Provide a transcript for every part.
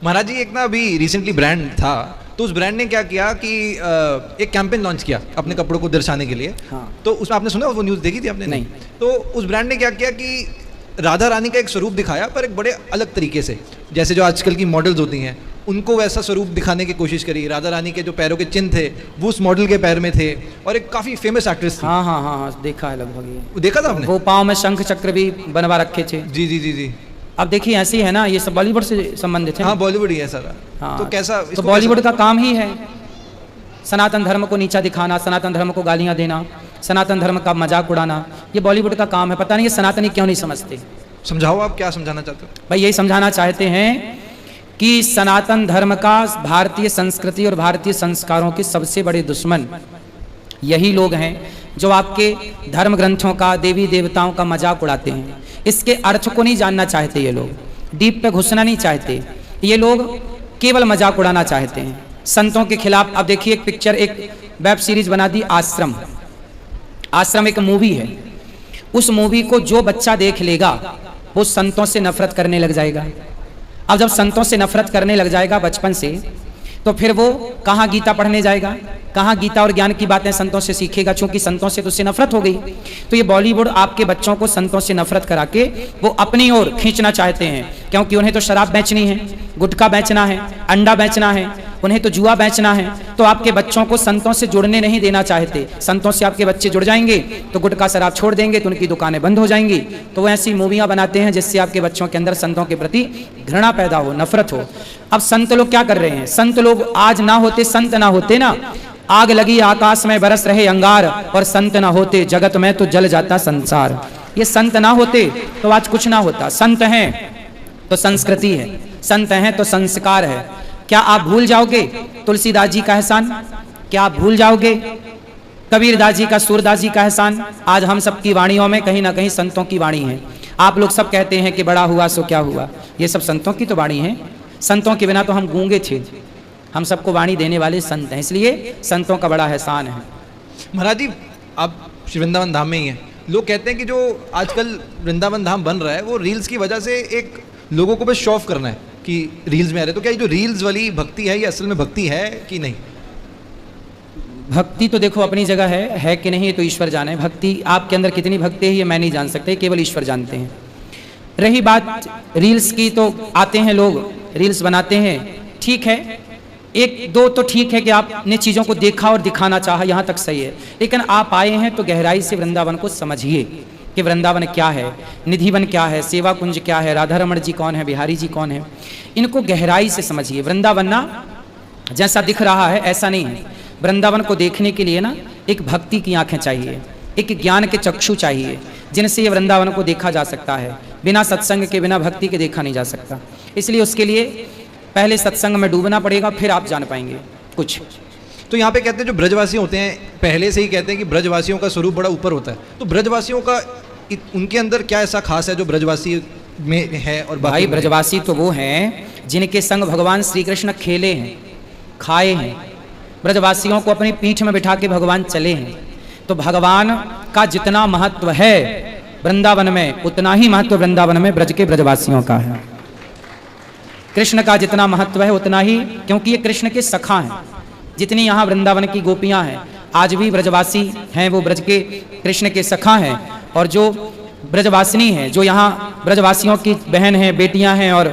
महाराज जी एक ना अभी रिसेंटली ब्रांड था, तो उस ब्रांड ने क्या किया कि एक कैंपेन लॉन्च किया अपने कपड़ों को दर्शाने के लिए। हाँ। तो उसमें आपने सुना, वो न्यूज़ देखी थी आपने? नहीं। तो उस ब्रांड ने क्या किया कि राधा रानी का एक स्वरूप दिखाया, पर एक बड़े अलग तरीके से, जैसे जो आजकल की मॉडल्स होती हैं उनको वैसा स्वरूप दिखाने की कोशिश करी। राधा रानी के जो पैरों के चिन्ह थे वो उस मॉडल के पैर में थे, और एक काफ़ी फेमस एक्ट्रेस थी। हाँ हाँ हाँ हाँ, देखा है लगभग ये। वो देखा था आपने? वो पाँव में शंख चक्र भी बनवा रखे थे। जी जी जी जी। अब देखिए ऐसी है ना, ये सब बॉलीवुड से संबंधित है। हाँ, बॉलीवुड ही है सारा। हाँ, तो कैसा, तो बॉलीवुड का काम ही है सनातन धर्म को नीचा दिखाना, सनातन धर्म को गालियाँ देना, सनातन धर्म का मजाक उड़ाना, ये बॉलीवुड का काम है। पता नहीं ये सनातनी क्यों नहीं समझते। समझाओ, आप क्या समझाना चाहते हो? भाई यही समझाना चाहते हैं कि सनातन धर्म का, भारतीय संस्कृति और भारतीय संस्कारों के सबसे बड़े दुश्मन यही लोग हैं जो आपके धर्म ग्रंथों का, देवी देवताओं का मजाक उड़ाते हैं। इसके अर्थ को नहीं जानना चाहते ये लोग, डीप पे घुसना नहीं चाहते ये लोग, केवल मजाक उड़ाना चाहते हैं संतों के खिलाफ। अब देखिए एक पिक्चर, एक वेब सीरीज बना दी आश्रम। आश्रम एक मूवी है, उस मूवी को जो बच्चा देख लेगा वो संतों से नफरत करने लग जाएगा। अब जब संतों से नफरत करने लग जाएगा बचपन से, तो फिर वो कहाँ गीता पढ़ने जाएगा, कहाँ गीता और ज्ञान की बातें संतों से सीखेगा, क्योंकि संतों से तो उससे नफरत हो गई। तो ये बॉलीवुड आपके बच्चों को संतों से नफरत करा के वो अपनी ओर खींचना चाहते हैं, क्योंकि उन्हें तो शराब बेचनी है, गुटखा बेचना है, अंडा बेचना है, उन्हें तो जुआ बेचना है। तो आपके बच्चों को संतों से जुड़ने नहीं देना चाहते। संतों से आपके बच्चे जुड़ जाएंगे तो गुटखा शराब छोड़ देंगे, तो उनकी दुकानें बंद हो जाएंगी। तो वो ऐसी मूवियाँ बनाते हैं जिससे आपके बच्चों के अंदर संतों के प्रति घृणा पैदा हो, नफरत हो। अब संत लोग क्या कर रहे हैं, संत लोग आज ना होते, संत ना होते ना, आग लगी आकाश में बरस रहे अंगार, और संत ना होते जगत में तो जल जाता संसार। ये संत ना होते तो आज कुछ ना होता। संत हैं तो संस्कृति है, संत हैं तो संस्कार है। क्या आप भूल जाओगे तुलसीदास जी का एहसान? क्या आप भूल जाओगे कबीरदास जी का, सूरदास जी का एहसान? आज हम सबकी वाणियों में कहीं ना कहीं संतों की वाणी है। आप लोग सब कहते हैं कि बड़ा हुआ सो क्या हुआ, ये सब संतों की तो वाणी है। संतों के बिना तो हम गूंगे थे, हम सबको वाणी देने वाले संत हैं, इसलिए संतों का बड़ा एहसान है। महाराज जी आप श्री वृंदावन धाम में ही हैं। लोग कहते हैं कि जो आजकल वृंदावन धाम बन रहा है वो रील्स की वजह से एक लोगों को बस शो ऑफ करना है कि रील्स में आ रहे। तो क्या ये जो रील्स वाली भक्ति है ये असल में भक्ति है कि नहीं? भक्ति तो देखो अपनी जगह है कि नहीं ये तो ईश्वर जाने। भक्ति आपके अंदर कितनी भक्ति है ये मैं नहीं जान सकते, केवल ईश्वर जानते हैं। रही बात रील्स की, तो आते हैं लोग रील्स बनाते हैं, ठीक है, एक दो तो ठीक है कि आपने चीज़ों को देखा और दिखाना चाहा, यहाँ तक सही है। लेकिन आप आए हैं तो गहराई से वृंदावन को समझिए कि वृंदावन क्या है, निधिवन क्या है, सेवा कुंज क्या है, राधा रमण जी कौन है, बिहारी जी कौन है, इनको गहराई से समझिए। वृंदावन ना जैसा दिख रहा है ऐसा नहीं है। वृंदावन को देखने के लिए ना एक भक्ति की आंखें चाहिए, एक ज्ञान के चक्षु चाहिए, जिनसे ये वृंदावन को देखा जा सकता है। बिना सत्संग के, बिना भक्ति के देखा नहीं जा सकता। इसलिए उसके लिए पहले सत्संग में डूबना पड़ेगा, फिर आप जान पाएंगे कुछ। तो यहाँ पे कहते हैं जो ब्रजवासी होते हैं पहले से ही कहते हैं कि ब्रजवासियों का स्वरूप बड़ा ऊपर होता है। तो ब्रजवासियों का उनके अंदर क्या ऐसा खास है जो ब्रजवासी में है? और भाई ब्रजवासी तो वो हैं जिनके संग भगवान श्री कृष्ण खेले हैं, खाए हैं। ब्रजवासियों को अपनी पीठ में बिठा के भगवान चले हैं। तो भगवान का जितना महत्व है वृंदावन में, उतना ही महत्व वृंदावन में ब्रज के ब्रजवासियों का है। कृष्ण का जितना महत्व है उतना ही, क्योंकि ये कृष्ण के सखा हैं। जितनी यहाँ वृंदावन की गोपियाँ हैं आज भी ब्रजवासी हैं, वो ब्रज के कृष्ण के सखा हैं। और जो ब्रजवासिनी हैं, जो यहाँ ब्रजवासियों की बहन हैं, बेटियाँ हैं और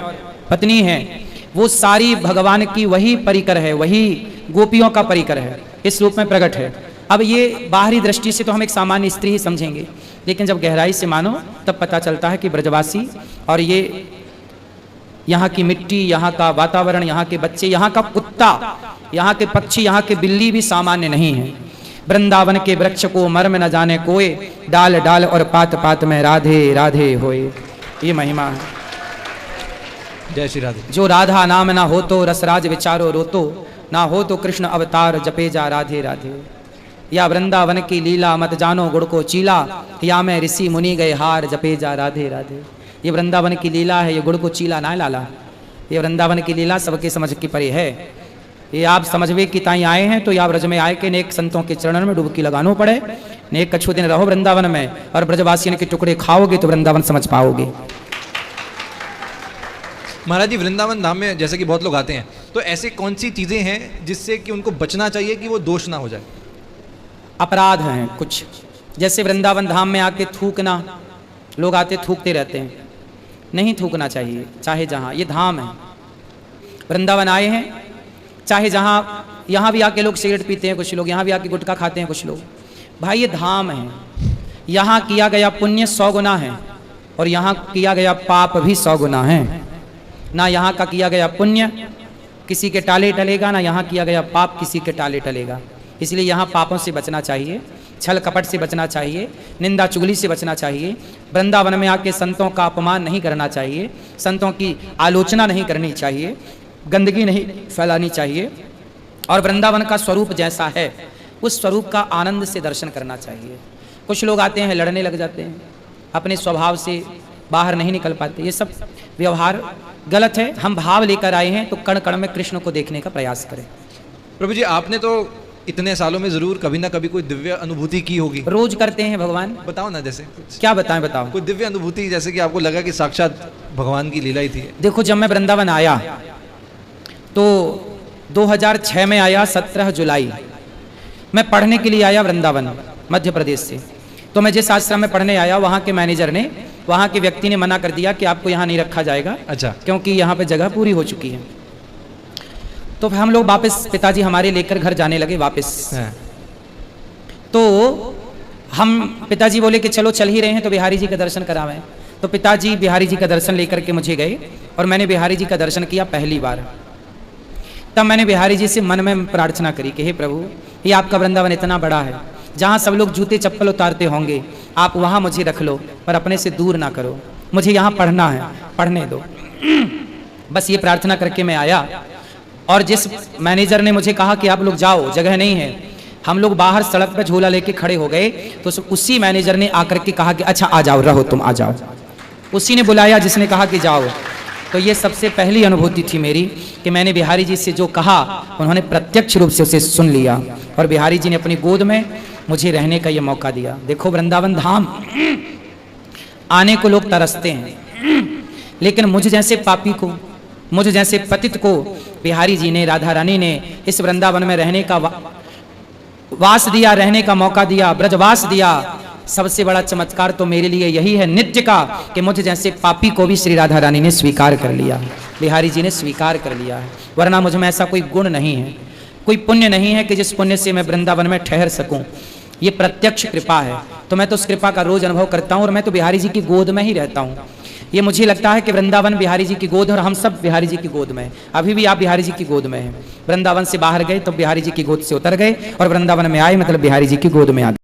पत्नी हैं, वो सारी भगवान की वही परिकर है, वही गोपियों का परिकर है, इस रूप में प्रकट है। अब ये बाहरी दृष्टि से तो हम एक सामान्य स्त्री ही समझेंगे, लेकिन जब गहराई से मानो तब पता चलता है कि ब्रजवासी और ये यहाँ की मिट्टी, यहाँ का वातावरण, यहाँ के बच्चे, यहाँ का कुत्ता, यहाँ के पक्षी, यहाँ के बिल्ली भी सामान्य नहीं है। वृंदावन के वृक्ष को मर्म न जाने कोय, डाल डाल और पात पात में राधे राधे होए, ये महिमा है। जय श्री राधे। जो राधा नाम ना हो तो रसराज विचारो रोतो, ना हो तो कृष्ण अवतार जपे जा राधे राधे। या वृंदावन की लीला मत जानो गुड़ को चीला, या मैं ऋषि मुनि गए हार जपे जा राधे राधे। ये वृंदावन की लीला है, ये गुड़ को चीला ना लाला। ये वृंदावन की लीला सबके समझ की परे है। ये आप समझवे कि ताई आए हैं तो या ब्रज में आए के नेक संतों के चरणों में डुबकी लगानो पड़े। नेक कछु दिन रहो वृंदावन में और ब्रजवासियों के टुकड़े खाओगे तो वृंदावन समझ पाओगे। महाराज जी, वृंदावन धाम में जैसे कि बहुत लोग आते हैं, तो ऐसे कौन सी चीज़ें हैं जिससे कि उनको बचना चाहिए कि वो दोष ना हो जाए? अपराध हैं कुछ, जैसे वृंदावन धाम में आके थूकना, लोग आते थूकते रहते हैं, नहीं थूकना चाहिए। चाहे जहाँ, ये धाम है, वृंदावन आए हैं, चाहे जहाँ, यहाँ भी आके लोग सिगरेट पीते हैं कुछ लोग, यहाँ भी आके गुटखा खाते हैं कुछ लोग। भाई ये धाम है, यहाँ किया गया पुण्य 100 गुना है और यहाँ किया गया पाप भी 100 गुना है। ना यहाँ का किया गया पुण्य किसी के टाले टलेगा, ना यहाँ किया गया पाप किसी के टाले टलेगा। इसलिए यहाँ पापों से बचना चाहिए, छल कपट से बचना चाहिए, निंदा चुगली से बचना चाहिए। वृंदावन में आके संतों का अपमान नहीं करना चाहिए, संतों की आलोचना नहीं करनी चाहिए, गंदगी नहीं फैलानी चाहिए, और वृंदावन का स्वरूप जैसा है उस स्वरूप का आनंद से दर्शन करना चाहिए। कुछ लोग आते हैं लड़ने लग जाते हैं, अपने स्वभाव से बाहर नहीं निकल पाते, ये सब व्यवहार गलत है। हम भाव लेकर आए हैं तो कण कण में कृष्ण को देखने का प्रयास करें। प्रभु जी, आपने तो इतने सालों में जरूर कभी ना कभी कोई दिव्य अनुभूति की होगी। रोज करते हैं भगवान। बताओ ना, जैसे क्या बताएं, बताओ कोई दिव्य अनुभूति जैसे कि आपको लगा कि साक्षात भगवान की लीला ही थी। देखो, जब मैं वृंदावन आया तो 2006 में आया, 17 जुलाई मैं पढ़ने के लिए आया वृंदावन मध्य प्रदेश से। तो मैं जिस आश्रम में पढ़ने आया, वहाँ के मैनेजर ने, वहाँ के व्यक्ति ने मना कर दिया कि आपको यहाँ नहीं रखा जाएगा। अच्छा। क्योंकि यहाँ पे जगह पूरी हो चुकी है। तो फिर हम लोग वापस, पिताजी हमारे लेकर घर जाने लगे वापस। तो हम, पिताजी बोले कि चलो चल ही रहे हैं तो बिहारी जी का दर्शन करावें। तो पिताजी बिहारी जी का दर्शन लेकर के मुझे गए और मैंने बिहारी जी का दर्शन किया पहली बार। तब मैंने बिहारी जी से मन में प्रार्थना करी कि हे प्रभु, ये आपका वृंदावन इतना बड़ा है, जहाँ सब लोग जूते चप्पल उतारते होंगे, आप वहाँ मुझे रख लो, पर अपने से दूर ना करो, मुझे यहाँ पढ़ना है, पढ़ने दो। बस ये प्रार्थना करके मैं आया। और जिस मैनेजर ने मुझे कहा कि आप लोग जाओ, जगह नहीं है, हम लोग बाहर सड़क पे झोला लेके खड़े हो गए, तो उसी मैनेजर ने आकर के कहा कि अच्छा आ जाओ, रहो तुम, आ जाओ। उसी ने बुलाया जिसने कहा कि जाओ। तो ये सबसे पहली अनुभूति थी मेरी कि मैंने बिहारी जी से जो कहा, उन्होंने प्रत्यक्ष रूप से उसे सुन लिया और बिहारी जी ने अपनी गोद में मुझे रहने का ये मौका दिया। देखो, वृंदावन धाम आने को लोग तरसते हैं, लेकिन मुझ जैसे पापी को, मुझ जैसे पतित को बिहारी जी ने, राधा रानी ने इस वृंदावन में रहने का वास दिया, रहने का मौका दिया, ब्रजवास दिया। सबसे बड़ा चमत्कार तो मेरे लिए यही है नित्य का कि मुझ जैसे पापी को भी श्री राधा रानी ने स्वीकार कर लिया, बिहारी जी ने स्वीकार कर लिया है। वरना मुझ में ऐसा कोई गुण नहीं है, कोई पुण्य नहीं है कि जिस पुण्य से मैं वृंदावन में ठहर सकूं। ये प्रत्यक्ष कृपा है, तो मैं तो उस कृपा का रोज अनुभव करता हूँ और मैं तो बिहारी जी की गोद में ही रहता हूँ। ये मुझे लगता है कि वृंदावन बिहारी जी की गोद है और हम सब बिहारी जी की गोद में हैं। अभी भी आप बिहारी जी की गोद में हैं। वृंदावन से बाहर गए तो बिहारी जी की गोद से उतर गए और वृंदावन में आए मतलब बिहारी जी की गोद में आ गए।